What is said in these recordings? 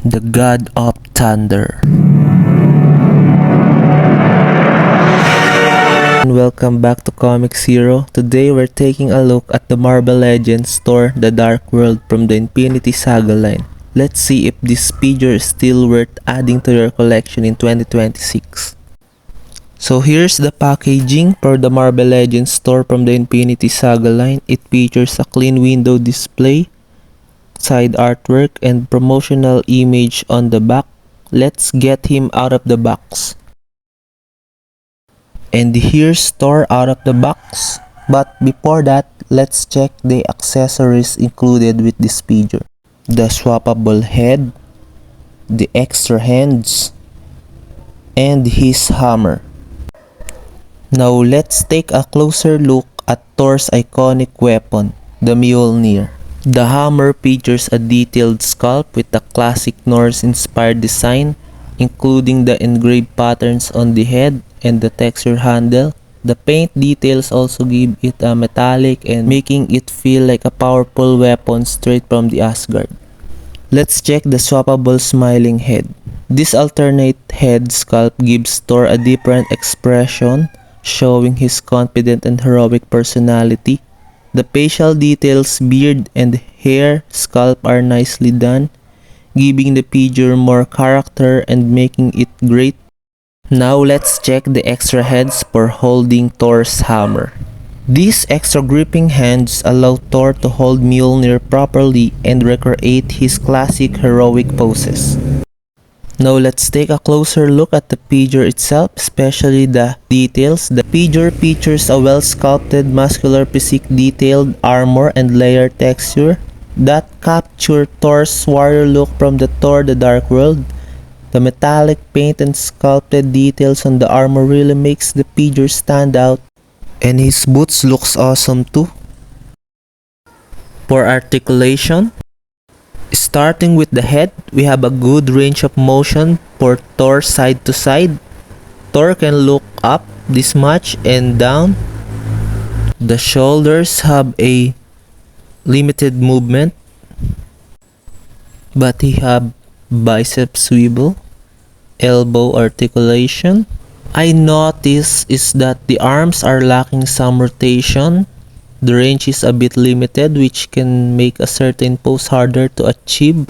the god of thunder. And welcome back to Comics Hero. Today we're taking a look at the Marvel Legends Thor: The Dark World from the Infinity Saga line. Let's see if this figure is still worth adding to your collection in 2026. So here's the packaging for the Marvel Legends Thor from the Infinity Saga line. It features a clean window display, side artwork, and promotional image on the back. Let's get him out of the box. And here's Thor out of the box. But before that, let's check the accessories included with this figure. The swappable head, the extra hands, and his hammer. Now let's take a closer look at Thor's iconic weapon, the Mjolnir. The hammer features a detailed sculpt with a classic Norse-inspired design, including the engraved patterns on the head and the textured handle. The paint details also give it a metallic and making it feel like a powerful weapon straight from the Asgard. Let's check the swappable smiling head. This alternate head sculpt gives Thor a different expression, showing his confident and heroic personality. The facial details, beard, and hair sculpt are nicely done, giving the figure more character and making it great. Now let's check the extra heads for holding Thor's hammer. These extra gripping hands allow Thor to hold Mjolnir properly and recreate his classic heroic poses. Now let's take a closer look at the figure itself, especially the details. The figure features a well-sculpted muscular physique, detailed armor, and layered texture that capture Thor's warrior look from the Thor: The Dark World. The metallic paint and sculpted details on the armor really makes the figure stand out, and his boots looks awesome too. For articulation, starting with the head, we have a good range of motion for Thor side to side. Thor can look up this much and down. The shoulders have a limited movement, but he have bicep swivel, elbow articulation. I notice is that the arms are lacking some rotation. The range is a bit limited, which can make a certain pose harder to achieve.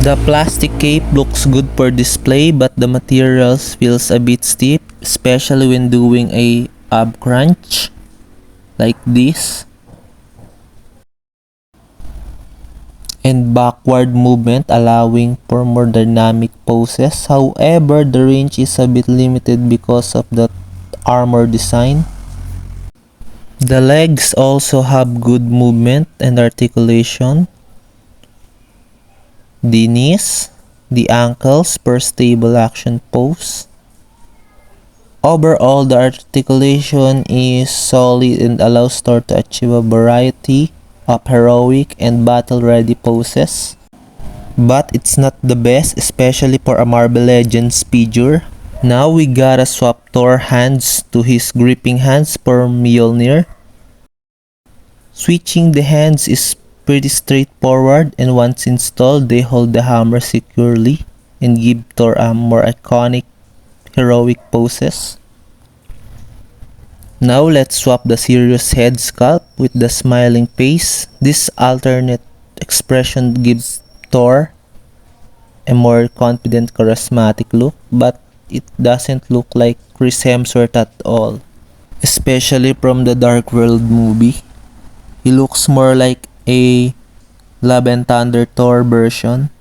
The plastic cape looks good for display, but the materials feels a bit stiff, especially when doing a ab crunch like this. And backward movement allowing for more dynamic poses. However, the range is a bit limited because of the armor design. The legs also have good movement and articulation. The knees, the ankles per stable action pose. Overall, the articulation is solid and allows Thor to achieve a variety of heroic and battle-ready poses. But it's not the best, especially for a Marvel Legends figure. Now we gotta swap Thor hands to his gripping hands for Mjolnir. Switching the hands is pretty straightforward, and once installed, they hold the hammer securely and give Thor a more iconic heroic poses. Now let's swap the serious head sculpt with the smiling face. This alternate expression gives Thor a more confident, charismatic look, but it doesn't look like Chris Hemsworth at all, especially from the Dark World movie. He looks more like a Love and Thunder Thor version.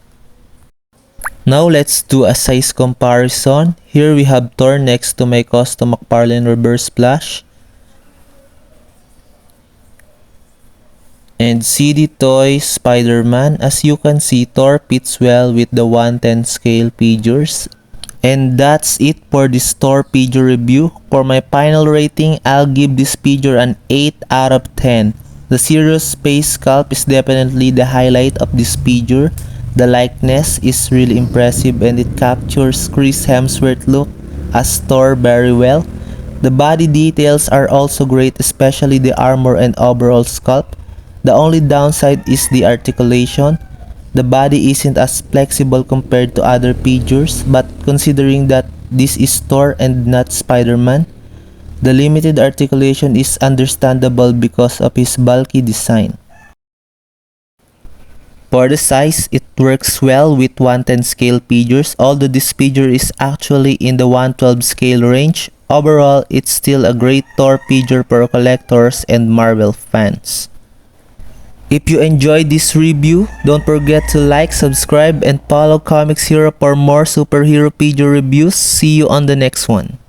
Now let's do a size comparison. Here we have Thor next to my custom McFarlane Reverse Splash, and CD Toys Spider-Man. As you can see, Thor fits well with the 1/10 scale figures. And that's it for this Thor figure review. For my final rating, I'll give this figure an 8 out of 10. The serious space sculpt is definitely the highlight of this figure. The likeness is really impressive and it captures Chris Hemsworth's look as Thor very well. The body details are also great, especially the armor and overall sculpt. The only downside is the articulation. The body isn't as flexible compared to other figures, but considering that this is Thor and not Spider-Man, the limited articulation is understandable because of his bulky design. For the size, it works well with 110 scale figures, although this figure is actually in the 112 scale range. Overall, it's still a great Thor figure for collectors and Marvel fans. If you enjoyed this review, don't forget to like, subscribe, and follow Comics Hero for more superhero figure reviews. See you on the next one.